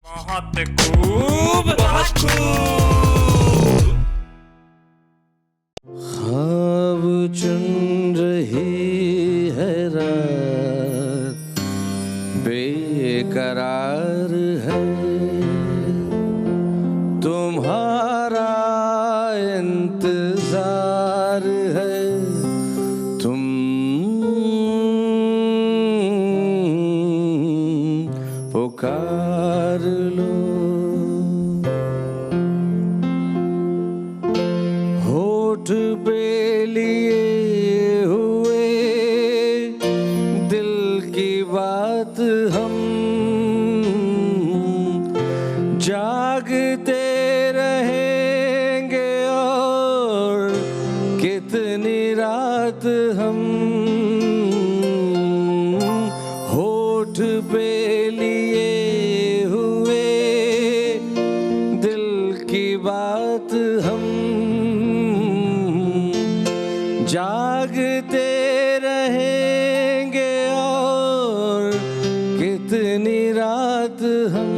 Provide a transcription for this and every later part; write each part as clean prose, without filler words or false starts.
बहुत खूब, बहुत खूब। ख्वाब चुन रही है रात, बेकरार है तुम्हारा इंतजार है, तुम पुकार लो। होठ पे लिए हुए दिल की बात हम जागते रहेंगे और कितनी रात हम। होठ पे लिए हुए दिल की बात हम जागते रहेंगे और कितनी रात हम।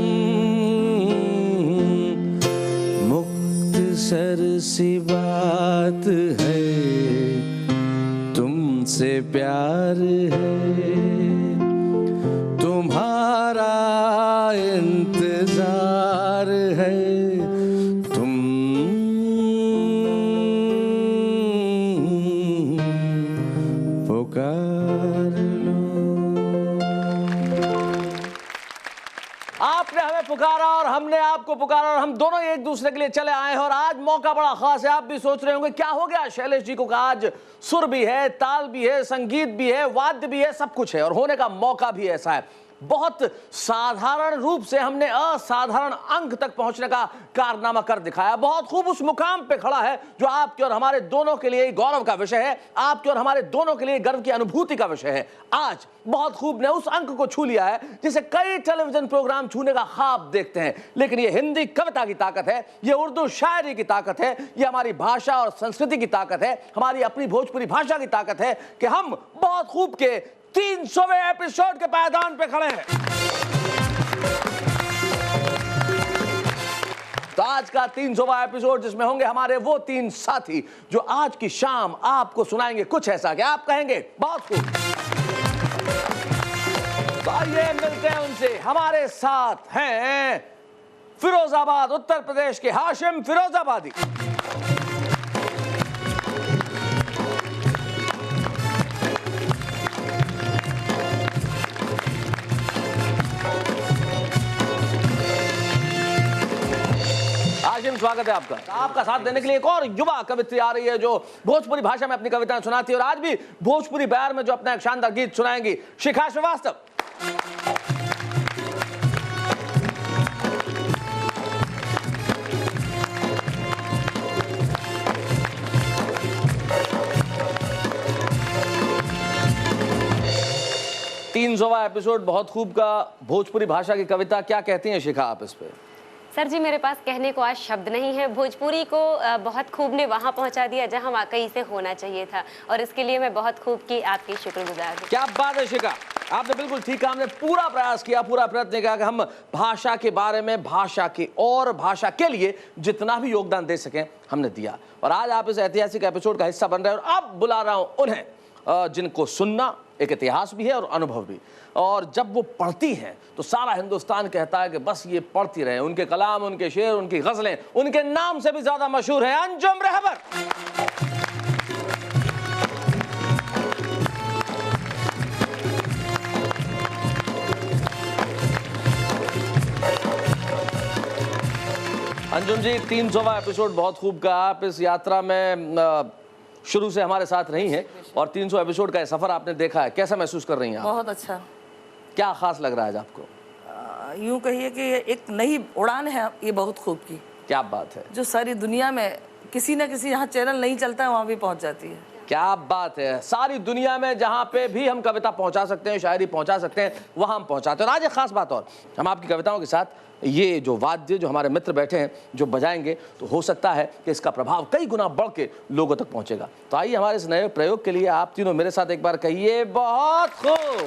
मुख्तसर सी बात है तुमसे प्यार है, तुम्हारा इंतजार है, तुम पुकार लो। आपने हमें पुकारा और हमने आपको पुकारा और हम दोनों एक दूसरे के लिए चले आए हैं। और आज मौका बड़ा खास है। आप भी सोच रहे होंगे क्या हो गया शैलेश जी को, आज सुर भी है, ताल भी है, संगीत भी है, वाद्य भी है, सब कुछ है और होने का मौका भी ऐसा है। बहुत साधारण रूप से हमने असाधारण अंक तक पहुंचने का कारनामा कर दिखाया। बहुत खूब उस मुकाम पे खड़ा है जो आपके और हमारे दोनों के लिए गौरव का विषय है, आपके और हमारे दोनों के लिए गर्व की अनुभूति का विषय है। आज बहुत खूब ने उस अंक को छू लिया है जिसे कई टेलीविजन प्रोग्राम छूने का ख्वाब देखते हैं। लेकिन ये हिंदी कविता की ताकत है, ये उर्दू शायरी की ताकत है, ये हमारी भाषा और संस्कृति की ताकत है, हमारी अपनी भोजपुरी भाषा की ताकत है कि हम बहुत खूब के 300वें एपिसोड के पायदान पे खड़े हैं। तो आज का 300वां एपिसोड जिसमें होंगे हमारे वो तीन साथी जो आज की शाम आपको सुनाएंगे कुछ ऐसा कि आप कहेंगे बहुत खूब। तो आइए मिलते हैं उनसे। हमारे साथ हैं फिरोजाबाद उत्तर प्रदेश के हाशिम फिरोजाबादी, हाशिम स्वागत है आपका। आपका साथ देने के लिए एक और युवा कवित्री आ रही है जो भोजपुरी भाषा में अपनी कविताएं सुनाती है और आज भी भोजपुरी बयार में जो अपना एक शानदार गीत सुनाएंगी, शिखा श्रीवास्तव। तीन 300वां एपिसोड बहुत खूब का भोजपुरी भाषा की कविता, क्या कहती हैं शिखा आप इस पे? सर जी मेरे पास कहने को आज शब्द नहीं है। भोजपुरी को बहुत खूब ने वहाँ पहुँचा दिया जहाँ वाकई से होना चाहिए था और इसके लिए मैं बहुत खूब की आपकी शुक्रगुजार हूँ। क्या बात है शिखा, आपने बिल्कुल ठीक कहा। हमने पूरा प्रयास किया, पूरा प्रयत्न किया कि हम भाषा के बारे में, भाषा की और भाषा के लिए जितना भी योगदान दे सकें हमने दिया और आज आप इस ऐतिहासिक एपिसोड का हिस्सा बन रहे हैं। और अब बुला रहा हूँ उन्हें जिनको सुनना एक इतिहास भी है और अनुभव भी, और जब वो पढ़ती हैं तो सारा हिंदुस्तान कहता है कि बस ये पढ़ती रहे। उनके कलाम, उनके शेर, उनकी गजलें उनके नाम से भी ज्यादा मशहूर है। अंजुम रहबर। अंजुम जी, 300वां एपिसोड बहुत खूब का। आप इस यात्रा में शुरू से हमारे साथ रही हैं और 300 एपिसोड का सफर आपने देखा है, कैसा महसूस कर रही हैं आप? बहुत अच्छा। क्या खास लग रहा है आज आपको? यूं कहिए कि एक नई उड़ान है ये बहुत खूब की। क्या बात है, जो सारी दुनिया में किसी न किसी यहाँ चैनल नहीं चलता है वहाँ भी पहुँच जाती है। क्या बात है, सारी दुनिया में जहाँ पे भी हम कविता पहुँचा सकते हैं, शायरी पहुँचा सकते हैं, वहाँ हम पहुँचाते हैं। और आज एक खास बात और, हम आपकी कविताओं के साथ ये जो वाद्य जो हमारे मित्र बैठे हैं जो बजाएंगे, तो हो सकता है कि इसका प्रभाव कई गुना बढ़ के लोगों तक पहुंचेगा। तो आइए हमारे इस नए प्रयोग के लिए आप तीनों मेरे साथ एक बार कहिए बहुत खूब।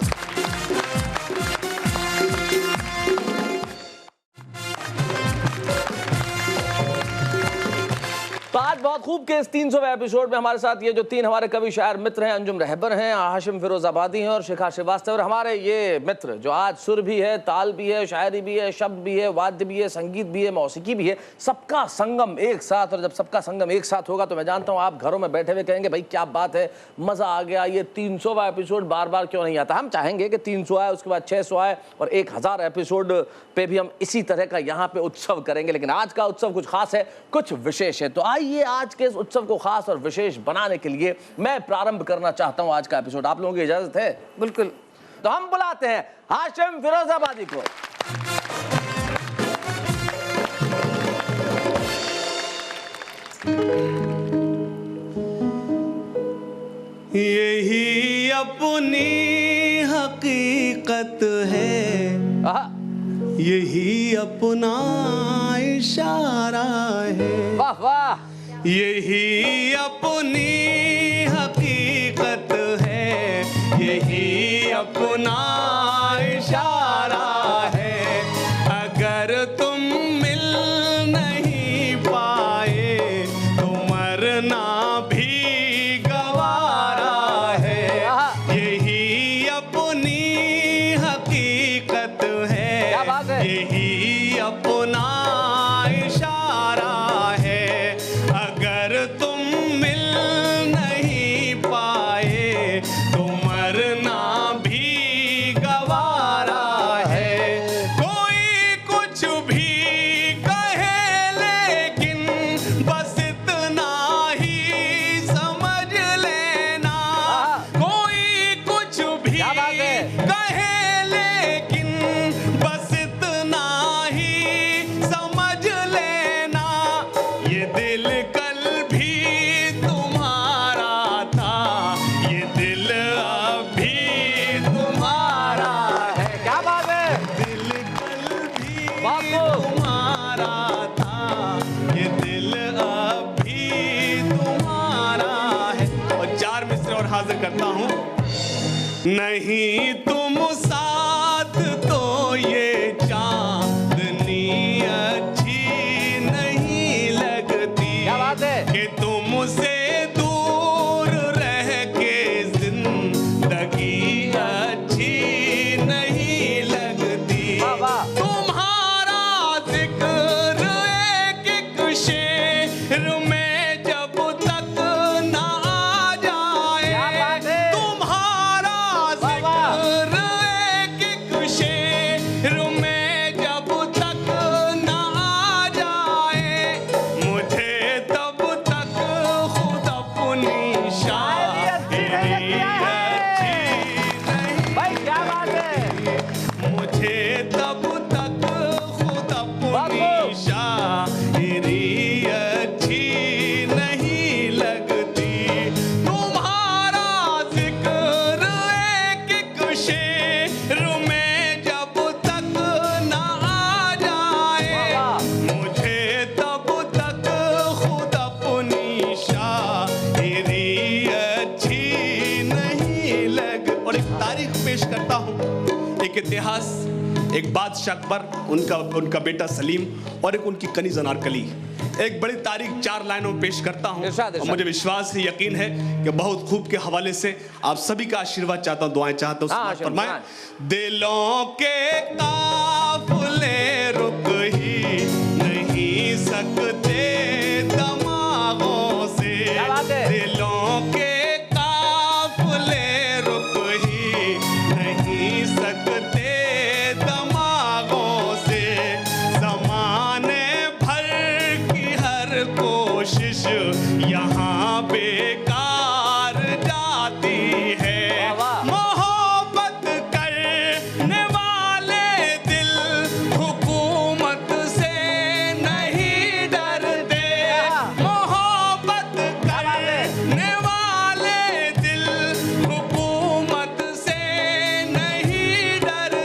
खूब के इस 300वें एपिसोड में हमारे साथ ये जो तीन हमारे कवि शायर मित्र हैं, अंजुम रहबर हैं, हाशिम फिरोजाबादी हैं और शिखा श्रीवास्तव। और हमारे ये मित्र जो आज सुर भी है, ताल भी है, शायरी भी है, शब्द भी है, वाद्य भी है, संगीत भी है, मौसीकी भी है, सबका संगम एक साथ। और जब सबका संगम एक साथ होगा तो मैं जानता हूँ आप घरों में बैठे हुए कहेंगे भाई क्या बात है, मजा आ गया, ये 300वां एपिसोड बार बार क्यों नहीं आता। हम चाहेंगे कि 300 आए, उसके बाद 600 आए और 1000 एपिसोड पे भी हम इसी तरह का यहाँ पे उत्सव करेंगे। लेकिन आज का उत्सव कुछ खास है, कुछ विशेष है। तो आइए आज के इस उत्सव को खास और विशेष बनाने के लिए मैं प्रारंभ करना चाहता हूँ आज का एपिसोड। आप लोगों की इजाजत है? बिल्कुल। तो हम बुलाते हैं हाशिम फिरोजाबादी को। यही अपनी हकीकत है, आहा, यही अपना इशारा है। वाह वाह। यही अपनी हकीकत है, यही अपना इशारा है। अगर तुम मिल नहीं पाए तो मरना भी गवारा है। यही अपनी हकीकत है, क्या बात है? यही अपना इशारा है। अगर तुम मिल नहीं पाए तो मरना भी गवारा है। कोई कुछ भी कहे लेकिन बस इतना ही समझ लेना। कोई कुछ भी क्या बात है? कहे लेकिन बस इतना ही समझ लेना। ये दिल कल भी तुम्हारा था, ये दिल अब भी तुम्हारा है। क्या बात है? दिल कल भी बापू। तुम्हारा था, ये दिल अब भी तुम्हारा है। और 4 मिसरे और हाजिर करता हूँ। नहीं तुम साथ तो ये चांदनी अच्छी नहीं लगती। क्या बात है? कि तुमसे दूर रह के जिंदगी अच्छी नहीं लगती। वाह, वाह। तुम्हारा जिक्र एक शेर में जब तक ना आ जाए। क्या बात है? तुम्हारा वाह, वाह। जिक्र एक शेर में जब तक ना आ जाए। मुझे तब तक खुद अपनी शायरी अच्छी नहीं। भाई क्या बात है? मुझे तब तक खुद अपनी बापू। शायरी अच्छी नहीं लगती। तुम्हारा जिक्र एक शेर में जब तक ना आ जाए। वाह, मुझे तब तक खुद अपनी शायरी अच्छी नहीं लग। और एक तारीख पेश करता हूँ, एक इतिहास, एक बादशाह अकबर, उनका बेटा सलीम और एक उनकी कनीज अनारकली। एक बड़ी तारीख 4 लाइनों में पेश करता हूँ। इरशाद, और इरशाद। मुझे विश्वास है, यकीन है कि बहुत खूब के हवाले से आप सभी का आशीर्वाद चाहता हूँ, दुआएं चाहता हूँ। हाँ, समाज फरमाएं। आशीर्वाद। दिलों के काफिले रुक ही नहीं सकते दिमागों से। क्या बात है? दिलों के काफिले रुक ही नहीं सकते दिमागों से। ज़माने भर की हर कोशिश यहाँ बेकार जाती है। वाह, वाह। मोहब्बत करने वाले दिल हुकूमत से नहीं डरते। मोहब्बत करने वाले दिल हुकूमत से नहीं डरते।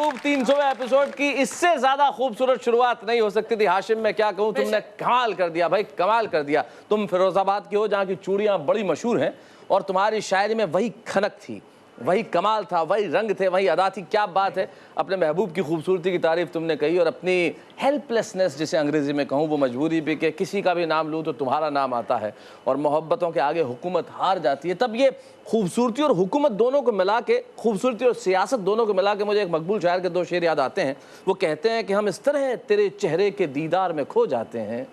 महबूब 300वें एपिसोड की इससे ज्यादा खूबसूरत शुरुआत नहीं हो सकती थी। हाशिम, मैं क्या कहूँ, तुमने कमाल कर दिया भाई, कमाल कर दिया। तुम फिरोजाबाद की हो जहाँ की चूड़ियाँ बड़ी मशहूर हैं और तुम्हारी शायरी में वही खनक थी, वही कमाल था, वही रंग थे, वही अदा थी। क्या बात है, अपने महबूब की खूबसूरती की तारीफ तुमने कही और अपनी हेल्पलेसनेस जिसे अंग्रेजी में कहूँ, वो मजबूरी भी कि किसी का भी नाम लूँ तो तुम्हारा नाम आता है और मोहब्बतों के आगे हुकूमत हार जाती है। तब ये खूबसूरती और हुकूमत दोनों को मिला के, खूबसूरती और सियासत दोनों को मिला के मुझे एक मकबूल शायर के 2 शेर याद आते हैं। वो कहते हैं कि हम इस तरह तेरे चेहरे के दीदार में खो जाते हैं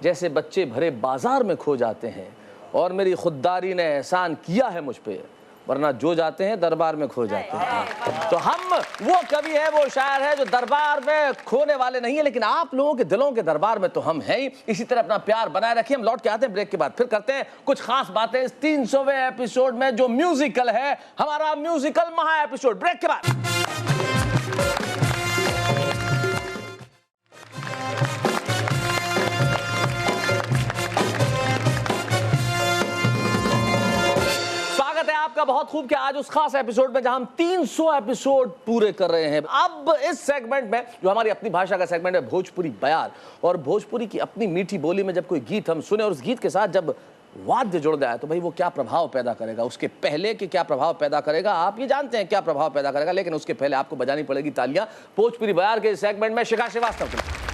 जैसे बच्चे भरे बाजार में खो जाते हैं, और मेरी खुददारी ने एहसान किया है मुझ पे, वरना जो जाते हैं दरबार में खो जाते हैं। तो हम वो कवि है, वो शायर है जो दरबार में खोने वाले नहीं है, लेकिन आप लोगों के दिलों के दरबार में तो हम हैं ही। इसी तरह अपना प्यार बनाए रखिए। हम लौट के आते हैं ब्रेक के बाद, फिर करते हैं कुछ खास बातें इस 300वें एपिसोड में जो म्यूजिकल है, हमारा म्यूजिकल महा एपिसोड। ब्रेक के बाद आपका बहुत खूब कि आज उस खास एपिसोड में जहां हम 300 एपिसोड पूरे कर रहे हैं। अब इस सेगमेंट में जो हमारी अपनी भाषा का सेगमेंट है, भोजपुरी बयार, और भोजपुरी की अपनी मीठी बोली में जब कोई गीत हम सुने और उस गीत के साथ जब वाद्य जुड़ जाए तो भाई वो क्या प्रभाव पैदा करेगा, उसके पहले कि क्या प्रभाव पैदा करेगा आप ये जानते हैं क्या प्रभाव पैदा करेगा, लेकिन उसके पहले आपको बजानी पड़ेगी तालियां भोजपुरी बयार के सेगमेंट में शिखा श्रीवास्तव के लिए।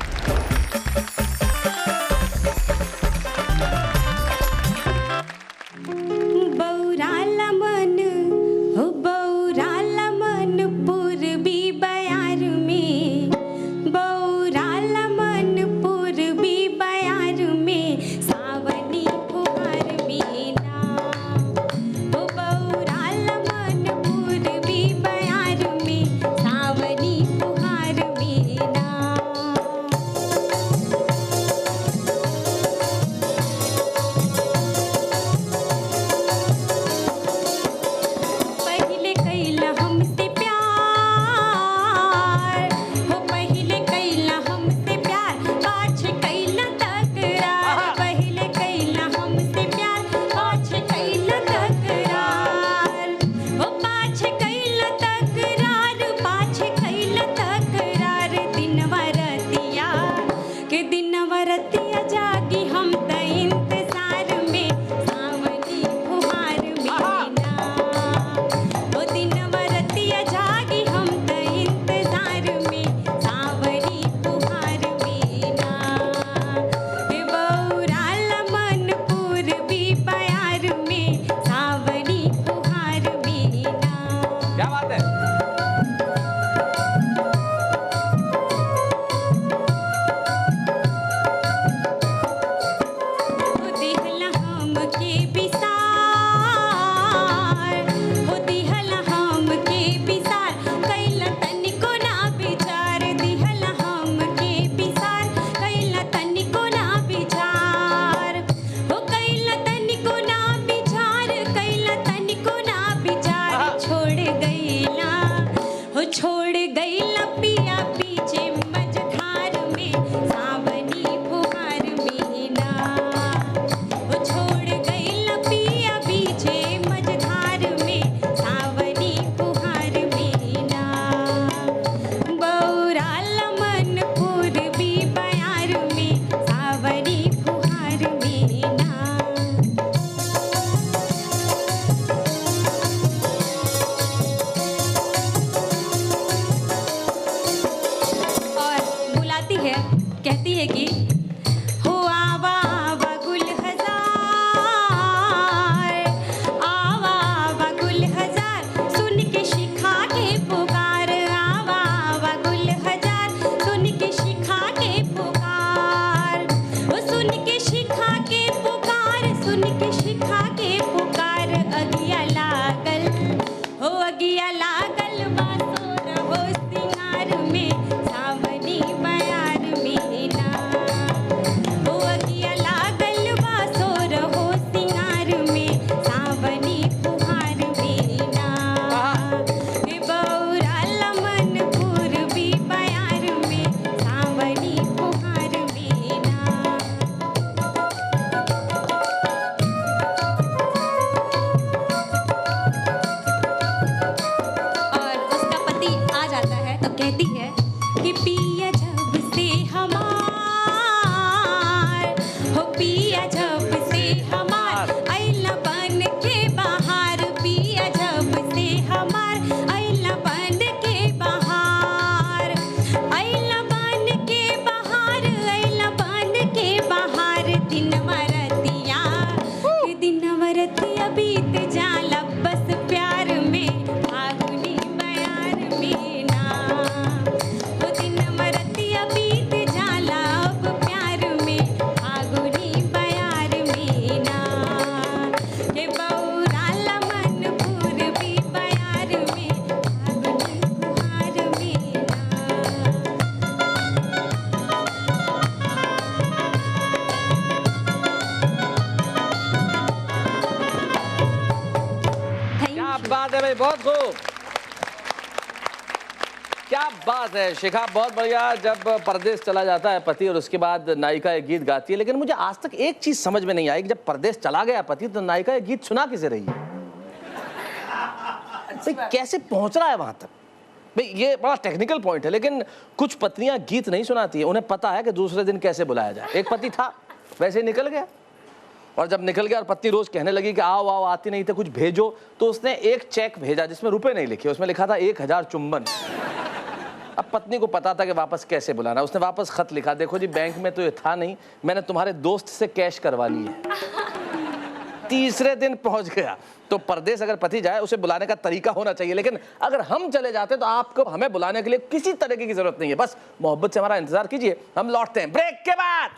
बहुत खूब, क्या बात है शिखा, बहुत बढ़िया। जब परदेश चला जाता है पति और उसके बाद नायिका एक गीत गाती है, लेकिन मुझे आज तक एक चीज समझ में नहीं आई कि जब परदेश चला गया पति तो नायिका ये गीत सुना किसे रही है? भाई कैसे पहुंच रहा है वहां तक? भाई ये बड़ा टेक्निकल पॉइंट है, लेकिन कुछ पत्नियां गीत नहीं सुनाती है, उन्हें पता है कि दूसरे दिन कैसे बुलाया जाए। एक पति था वैसे ही निकल गया, और जब निकल गया और पत्नी रोज कहने लगी कि आओ आओ, आती नहीं थे, कुछ भेजो, तो उसने एक चेक भेजा जिसमें रुपए नहीं लिखे, उसमें लिखा था 1000 चुंबन। अब पत्नी को पता था कि वापस कैसे बुलाना, उसने वापस खत लिखा, देखो जी बैंक में तो ये था नहीं, मैंने तुम्हारे दोस्त से कैश करवा ली है। तीसरे दिन पहुंच गया। तो परदेश अगर पति जाए उसे बुलाने का तरीका होना चाहिए, लेकिन अगर हम चले जाते तो आपको हमें बुलाने के लिए किसी तरीके की जरूरत नहीं है, बस मोहब्बत से हमारा इंतजार कीजिए, हम लौटते हैं ब्रेक के बाद।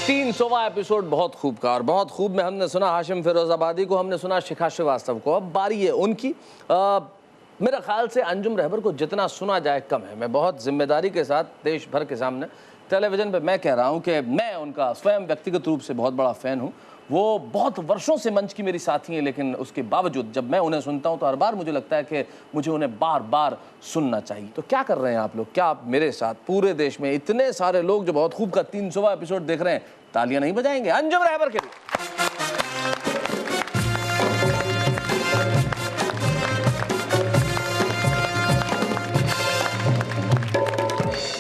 300वां एपिसोड बहुत खूब का, और बहुत खूब में हमने सुना हाशिम फिरोजाबादी को, हमने सुना शिखा श्रीवास्तव को। अब बारी है उनकी। मेरा ख्याल से अंजुम रहबर को जितना सुना जाए कम है। मैं बहुत जिम्मेदारी के साथ देश भर के सामने टेलीविज़न पे मैं कह रहा हूँ कि मैं उनका स्वयं व्यक्तिगत रूप से बहुत बड़ा फ़ैन हूँ। वो बहुत वर्षों से मंच की मेरी साथी हैं, लेकिन उसके बावजूद जब मैं उन्हें सुनता हूँ तो हर बार मुझे लगता है कि मुझे उन्हें बार बार सुनना चाहिए। तो क्या कर रहे हैं आप लोग? क्या आप मेरे साथ पूरे देश में इतने सारे लोग जो बहुत खूब का 300वां एपिसोड देख रहे हैं तालियां नहीं बजाएंगे अंजुम रहबर के लिए?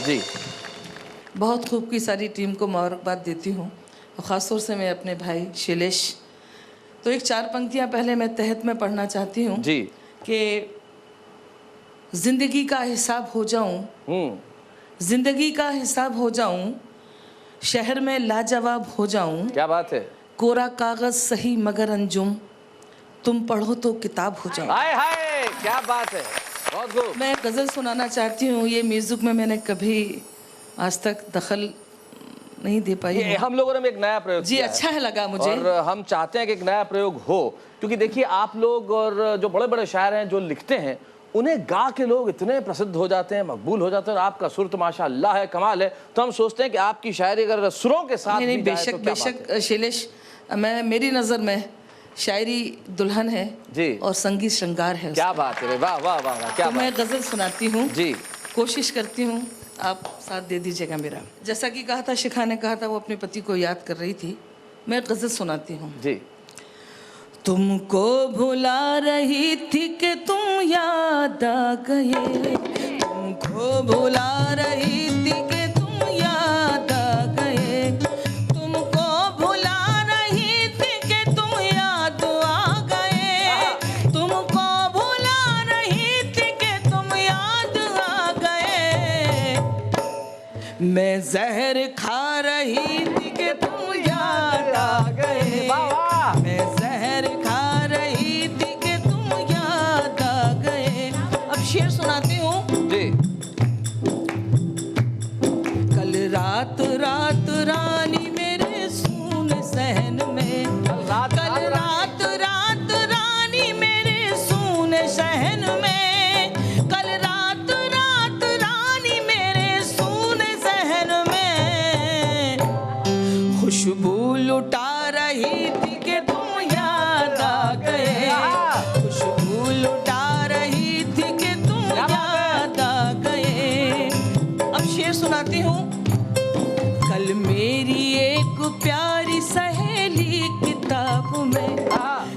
जी, बहुत खूब की सारी टीम को मुबारकबाद देती हूँ, और ख़ासतौर से मैं अपने भाई शैलेश। तो एक 4 पंक्तियाँ पहले मैं तहत में पढ़ना चाहती हूँ जी कि जिंदगी का हिसाब हो जाऊँ, जिंदगी का हिसाब हो जाऊँ, शहर में लाजवाब हो जाऊँ। क्या बात है। कोरा कागज सही मगर अंजुम, तुम पढ़ो तो किताब हो जाओ। हाय हाय, क्या बात है, बहुत खूब। मैं गज़ल सुनाना चाहती हूँ। ये म्यूज़िक में मैंने कभी आज तक दखल नहीं दे पाई। ये हम लोगों ने एक नया प्रयोग जी, किया अच्छा है लगा मुझे, और हम चाहते हैं कि एक नया प्रयोग हो, क्योंकि देखिए आप लोग और जो बड़े बड़े शायर हैं जो लिखते हैं उन्हें गा के लोग इतने प्रसिद्ध हो जाते हैं, मकबूल हो जाते हैं, और आपका सुर तो माशाअल्लाह है, कमाल है। तो हम सोचते हैं कि आपकी शायरी अगर सुरों के साथ नहीं, भी जाए बेशक तो क्या बेशक शैलेश, मैं मेरी नज़र में शायरी दुल्हन है जी, और संगीत श्रृंगार है। क्या बात है, वाह वाह वाह वाह, क्या तो बात। मैं गज़ल सुनाती हूँ जी, कोशिश करती हूँ आप साथ दे दीजिएगा मेरा। जैसा कि कहा था, शिखा ने कहा था वो अपने पति को याद कर रही थी, मैं गज़ल सुनाती हूँ। जी। तुमको भुला रही थी कि तुम याद आ गए, तुमको भुला रही थी कि तुम याद आ गए, तुमको भुला रही थी कि तुम याद आ गए, तुमको भुला रही थी कि तुम याद आ गए, मैं जहर खा रही थी कि तुम याद आ गए, मैं जहर खा रही थी कि तुम याद आ गए। अब शेर सुनाती हूँ जी। कल रात रात रानी मेरे सूने सहन में, कल रात रात रानी मेरे सूने सहन में, कल रात रात रानी मेरे सूने सहन में, खुशबू लुटा रही थी कि तुम याद आ गए, खुशबू लुटा रही थी कि तुम याद आ गए। अब शेर सुनाती हूँ। कल मेरी एक प्यारी सहेली किताब में,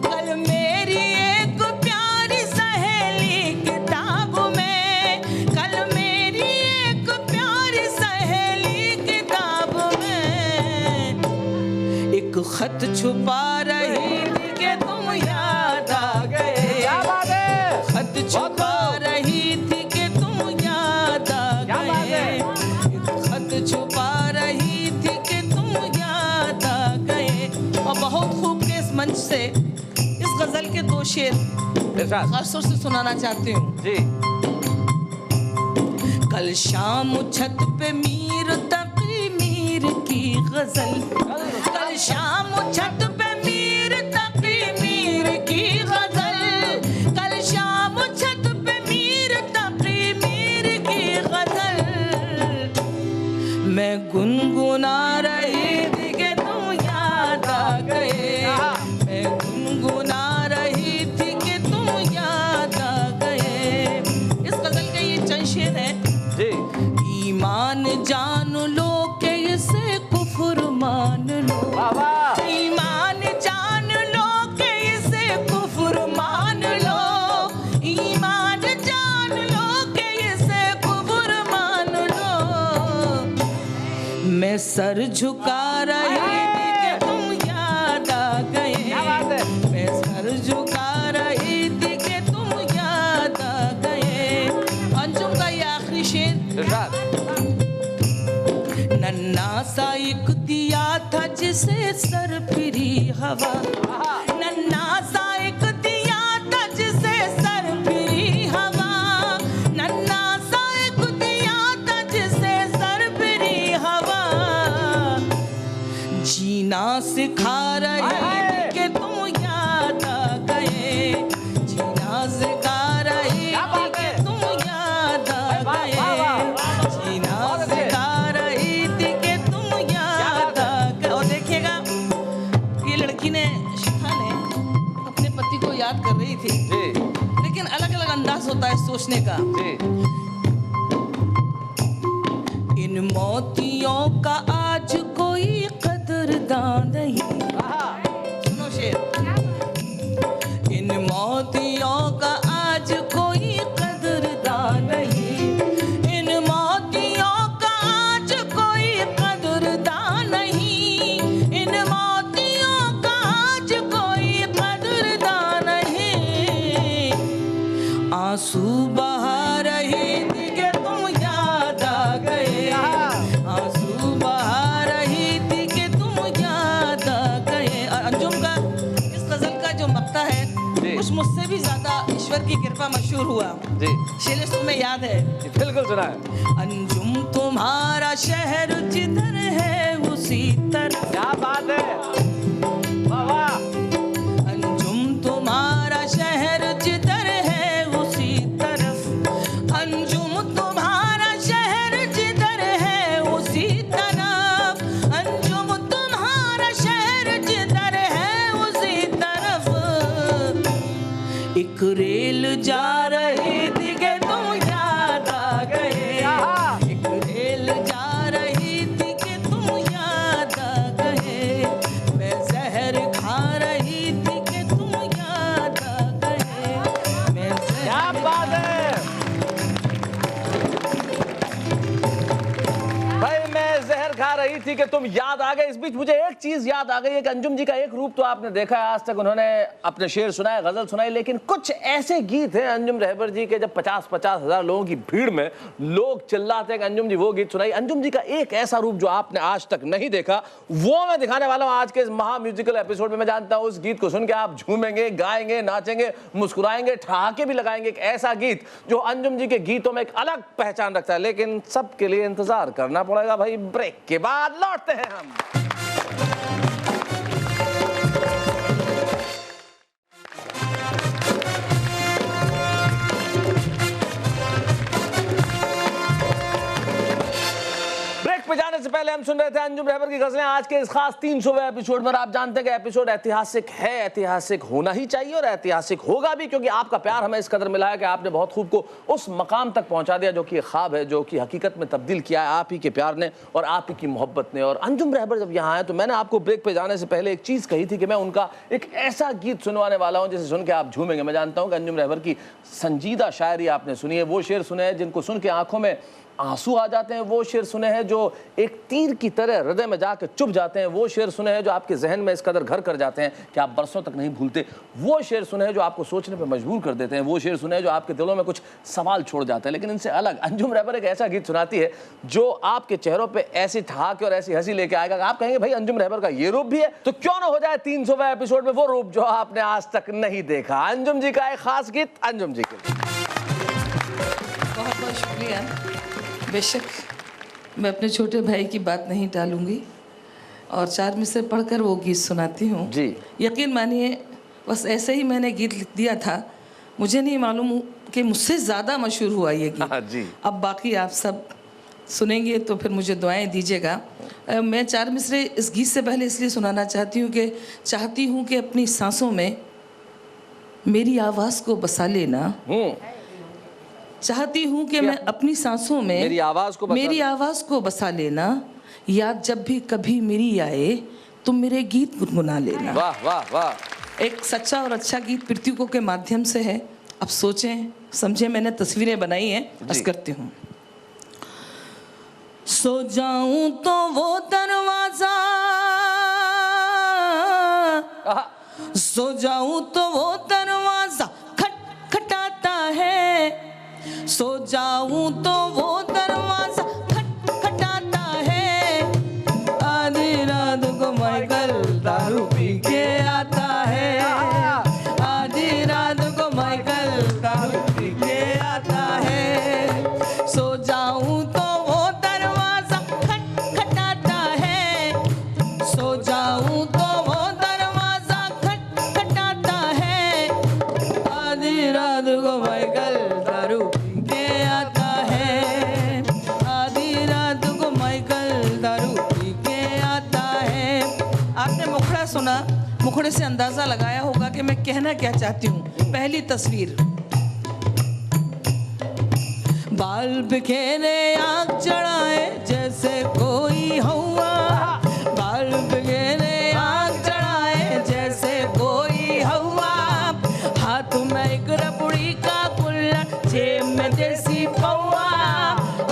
कल मेरी एक प्यारी सहेली किताब में, कल मेरी एक प्यारी सहेली किताब में, एक खत छुपा रही थी कि तुम याद आ गए, खत छुपा रही थी कि तुम याद आ गए, एक खत छुपा रही थी कि तुम याद आ गए। और बहुत खूब के इस मंच से इस गजल के 2 शेर खासतौर से सुनाना चाहती हूँ जी। कल शाम छत पे मीर तकी मीर की गजल, कल शाम छत पे मीर तकी मीर की गजल, कल शाम छत पे मीर तकी मीर की मैं सर झुका रही थी कि तुम याद आ गए। क्या बात है? मैं सर झुका रही थी कि तुम याद आ गए। अंजुम का ये आखिरी शेर। इरशाद। नन्ना सा एक दिया था जिसे सर फिरी हवा, नन्ना सा एक दिया था जिसे सर फिरी हवा, नन्ना सा एक दिया था जिसे सर फिरी हवा, जीना सिखा रही थी कि तुम याद आ गए, जीना सिखा रही थी कि तुम याद आ गए, जीना सिखा रही थी कि तुम याद आ गए। और देखिएगा ये लड़की ने, शिखा ने अपने पति को याद कर रही थी, जी लेकिन अलग अलग अंदाज होता है सोचने का। जी। इन मोतियों का आज कोई कदरदान नहीं। सुनो शेर। इन मोतियों का आज कोई कदरदान नहीं, इन मोतियों का आज कोई कदरदान नहीं, इन मोतियों का आज कोई कदरदान नहीं। आंसू बहा रही थी कि तुम याद आ गए, आंसू बहा रही थी कि तुम याद आ गए। अंजुम का इस गजल का जो मक्ता है जी। कुछ मुझसे भी ज्यादा ईश्वर की कृपा मशहूर हुआ। जी शैलेश तुम्हें याद है? बिल्कुल सुना है। अंजुम तुम्हारा शहर जिधर है उसी तरफ, क्या बात है, वाह वाह। अंजुम तुम्हारा शहर जिधर है उसी तरफ, अंजुम तुम्हारा शहर जिधर है उसी तरफ, अंजुम तुम्हारा शहर जिधर है उसी तरफ। एक रेल जा रही थी कि तुम याद आ गए, एक रेल जा रही थी कि तुम याद आ गए, मैं जहर खा रही थी कि तुम याद आ गए, मैं क्या जहर बात है भाई, मैं जहर खा रही थी कि तुम याद आ गए। इस बीच मुझे एक चीज याद आ गई है कि अंजुम जी का एक रूप तो आपने देखा है, आज तक उन्होंने अपने शेर सुनाए, गजल सुनाई, लेकिन कुछ ऐसे गीत हैं अंजुम रहबर जी के जब 50-50 हजार लोगों की भीड़ में लोग चिल्लाते हैं कि अंजुम जी वो गीत सुनाई। अंजुम जी का एक ऐसा रूप जो आपने आज तक नहीं देखा वो मैं दिखाने वाला हूं आज के इस महा म्यूजिकल एपिसोड में। मैं जानता हूं उस गीत को सुन के आप झूमेंगे, गाएंगे, नाचेंगे, मुस्कुराएंगे, ठहाके भी लगाएंगे। एक ऐसा गीत जो अंजुम जी के गीतों में एक अलग पहचान रखता है, लेकिन सबके लिए इंतजार करना पड़ेगा भाई। ब्रेक के बाद लौटते हैं हम। ब्रेक पे जाने से पहले हम सुन रहे थे अंजुम रहबर की गजलें आज के इस खास 300वें एपिसोड में। और आप जानते हैं कि एपिसोड ऐतिहासिक है, ऐतिहासिक होना ही चाहिए और ऐतिहासिक होगा भी, क्योंकि आपका प्यार हमें इस कदर मिला है कि आपने बहुत खूब को उस मकाम तक पहुंचा दिया जो कि एक ख्वाब है, जो कि हकीकत में तब्दील किया है आप ही के प्यार ने और आप ही की मोहब्बत ने। और अंजुम रहबर जब यहाँ आए तो मैंने आपको ब्रेक पे जाने से पहले एक चीज़ कही थी कि मैं उनका एक ऐसा गीत सुनवाने वाला हूँ जिसे सुन के आप झूमेंगे। मैं जानता हूँ कि अंजुम रहबर की संजीदा शायरी आपने सुनी है, वो शेर सुने हैं जिनको सुन के आंखों में आंसू आ जाते हैं, वो शेर सुने हैं जो एक तीर की तरह हृदय में जाकर चुभ जाते हैं, वो शेर सुने हैं जो आपके जहन में इस कदर घर कर जाते हैं कि आप बरसों तक नहीं भूलते, वो शेर सुने हैं जो आपको सोचने पर मजबूर कर देते हैं, वो शेर सुने हैं जो आपके दिलों में कुछ सवाल छोड़ जाते हैं। लेकिन इनसे अलग अंजुम रहबर एक ऐसा गीत सुनाती है जो आपके चेहरों पर ऐसी ठहाके और ऐसी हंसी लेके आएगा, आप कहेंगे भाई अंजुम रहबर का ये रूप भी है, तो क्यों ना हो जाए 300वें एपिसोड में वो रूप जो आपने आज तक नहीं देखा। अंजुम जी का एक खास गीत अंजुम जी के लिए। बहुत बहुत शुक्रिया। बेशक मैं अपने छोटे भाई की बात नहीं टालूंगी और 4 मिसरे पढ़कर वो गीत सुनाती हूँ जी। यकीन मानिए बस ऐसे ही मैंने गीत लिख दिया था, मुझे नहीं मालूम कि मुझसे ज़्यादा मशहूर हुआ ये गीत। जी। अब बाकी आप सब सुनेंगे तो फिर मुझे दुआएं दीजिएगा। मैं 4 मिसरे इस गीत से पहले इसलिए सुनाना चाहती हूँ कि चाहती हूँ कि अपनी सांसों में मेरी आवाज़ को बसा लेना, चाहती हूँ कि मैं अपनी सांसों में मेरी आवाज़ को बसा लेना, याद जब भी कभी मेरी आए तुम मेरे गीत गुनगुना लेना। वाह वाह वाह। एक सच्चा और अच्छा गीत प्रतीकों के माध्यम से है। अब सोचें समझें, मैंने तस्वीरें बनाई हैं, बस करती हूँ। सो जाऊं तो वो दरवाजा, सो जाऊं तो वो दरवाजा खटखटाता है, सो जाऊं तो वो दरवाजा खटखटाता है। आधी रात को माइकल दारू पी के आता है, आधी रात को माइकल दारू पी के आता है। सो जाऊं तो वो दरवाजा खटखटाता है, सो जाऊं तो वो दरवाजा खटखटाता है। आधी रात को माइकल दारू पी के आता है, आधी रात को माइकल दारू पी के आता है। आपने मुखड़ा सुना, मुखड़े से अंदाजा लगाया होगा कि मैं कहना क्या चाहती हूँ। पहली तस्वीर, बाल बिखेरे आग चढ़ाए जैसे कोई हवा, बाल बिखेरे आग चढ़ाए जैसे कोई हवा। हाथ में एक रबड़ी का कुल्हड़, जेब में देसी पौवा,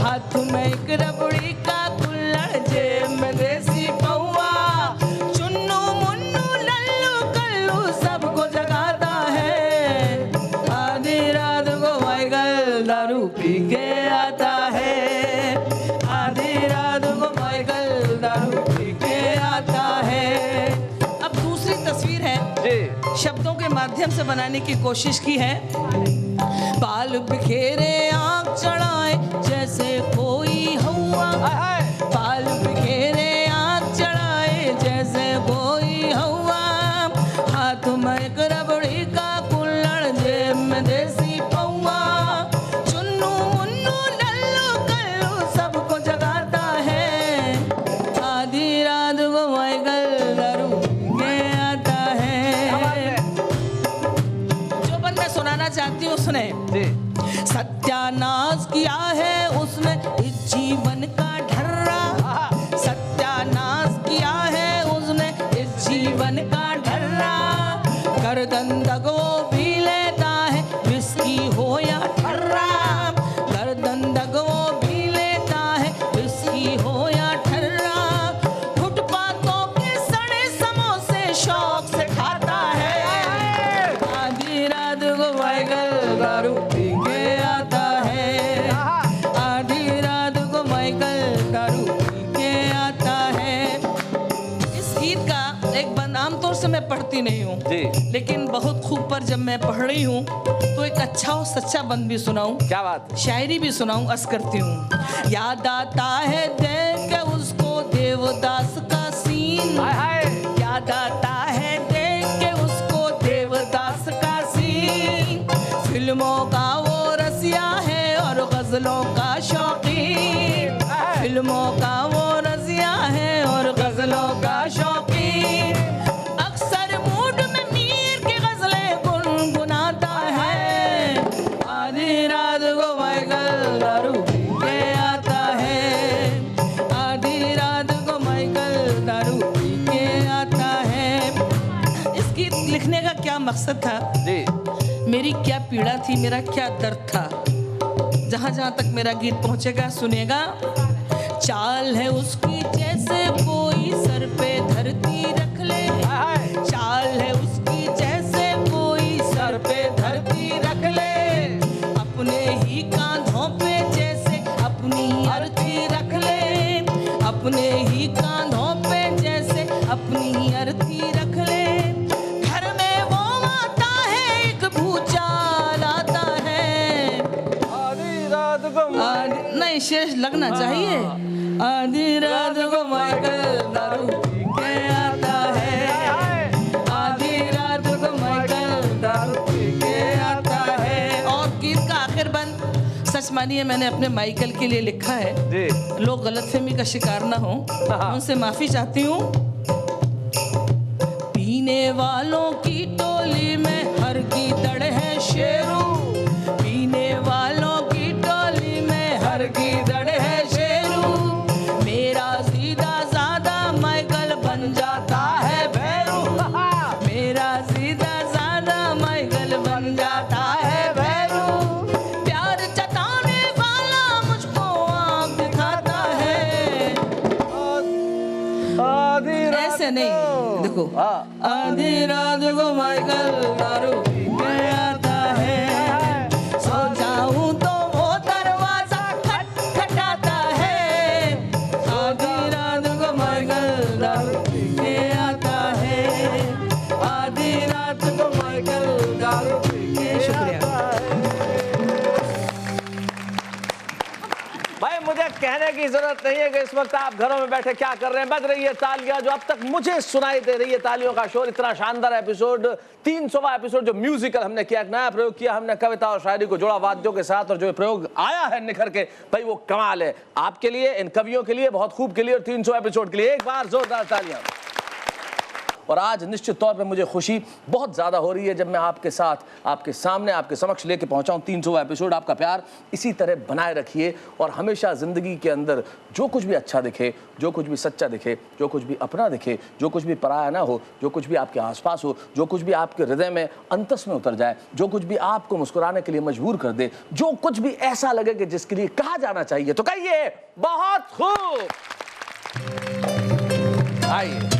हाथ में एक रबड़ी का कुल्हड़, जेब में देसी पौवा। चुन्नू मुन्नू लल्लू कल्लू सबको जगाता है, आधी रात को माइकल दारू पी के आता है, आधी रात को माइकल दारू पी के आता है। अब दूसरी तस्वीर है जी, शब्दों के माध्यम से बनाने की कोशिश की है। बाल बिखेरे आग चढ़ाए जैसे कोई हवा, बाल बिखेरे आग चढ़ाए जैसे कोई हवा। हाथ में एक रबड़ी का कुल्हड़, जेब में देसी पौवा। चुन्नू मुन्नू लल्लू कल्लू सबको जगाता है, आधी रात को माइकल दारू पी के आता है। जो बन मैं सुनाना चाहती हूँ सुने। जी, सत्यानाश किया है उसने इस जीवन का ढर्रा, सत्यानाश किया है उसने इस जीवन का ढर्रा। गर्दन दगो भी लेता है विस्की हो या ठर्रा, गर्दन दगो भी लेता है विस्की हो या ठर्रा। फुटपाथों के सड़े समोसे शौक से खाता है, आधी रात को माइकल दारू पी के आता है, आधी रात को माइकल दारू पी के आता है। इस गीत का एक बंद आमतौर से मैं पढ़ती नहीं हूँ जी, लेकिन बहुत खूब पर जब मैं पढ़ रही हूँ तो एक अच्छा और सच्चा बंद भी सुनाऊं, क्या बात है। शायरी भी सुनाऊं, अर्ज करती हूँ। याद आता है देख के उसको देवदास का सीन, हाय हाय, याद आता है देख के उसको देवदास का सीन। फिल्मों का वो रसिया है और गजलों का शौकीन, फिल्मों का वो रसिया है और गजलों का शौकीन। अक्सर मूड में मीर की गजलें गुनगुनाता है, आधी रात को माइकल दारू पी के आता है, आधी रात को माइकल दारू पी के आता है। इस गीत लिखने का क्या मकसद था, जी, मेरी क्या पीड़ा थी, मेरा क्या दर्द था, जहाँ जहाँ तक मेरा गीत पहुँचेगा सुनेगा। चाल है उसकी जैसे कोई सर पे धरती रख ले, चाल है उसकी जैसे कोई सर पे धरती रख ले। अपने ही कांधों पे जैसे अपनी अर्थी रख ले, अपने ही कांधों पे जैसे अपनी अर्थी रख ले। घर में वो आता है एक भूचाल आता है, आधी रात को नहीं शेष लगना चाहिए। आधी रात को माइकल दारू पी के आता है, आधी रात को माइकल दारू पी के आता है। और गीत का आखिर बंद सच मानिए मैंने अपने माइकल के लिए लिखा है, जी, लोग गलतफहमी का शिकार ना हो, उनसे माफी चाहती हूँ। पीने वालों की टोली में हर गीदड़ है शेरू, पीने वालों की टोली में हर गीदड़ है शेरू। मेरा सीधा साधा माइकल बन जाता है भैरू, मेरा सीधा साधा माइकल बन जाता है भैरू। प्यार जताने वाला मुझको आँख दिखाता है, आधी रात ऐसे नहीं, देखो आधी रात को माइकल दारू पी के आता है, सो जाऊं तो वो दरवाजा खटखटाता है। आधी रात को माइकल दारू पी के आता है, आधी रात को माइकल दारू पी के। शुक्रिया। भाई मुझे कहने की जरूरत नहीं है कि इस वक्त आप घरों में बैठे क्या कर रहे हैं। बज रही है तालियां, जो अब तक मुझे सुनाई दे रही है तालियों का शोर। इतना शानदार एपिसोड, 300वां एपिसोड जो म्यूजिकल हमने किया, एक नया प्रयोग किया हमने, कविता और शायरी को जोड़ा वाद्यों के साथ, और जो प्रयोग आया है निखर के, भाई वो कमाल है। आपके लिए, इन कवियों के लिए, बहुत खूब के लिए, और 300 एपिसोड के लिए एक बार जोरदार तालियां। और आज निश्चित तौर पे मुझे खुशी बहुत ज़्यादा हो रही है जब मैं आपके साथ, आपके सामने, आपके समक्ष लेके पहुंचा हूं 300वां एपिसोड। आपका प्यार इसी तरह बनाए रखिए, और हमेशा ज़िंदगी के अंदर जो कुछ भी अच्छा दिखे, जो कुछ भी सच्चा दिखे, जो कुछ भी अपना दिखे, जो कुछ भी पराया ना हो, जो कुछ भी आपके आसपास हो, जो कुछ भी आपके हृदय में अंतस में उतर जाए, जो कुछ भी आपको मुस्कुराने के लिए मजबूर कर दे, जो कुछ भी ऐसा लगे कि जिसके लिए कहा जाना चाहिए, तो कहिए बहुत खूब। आइए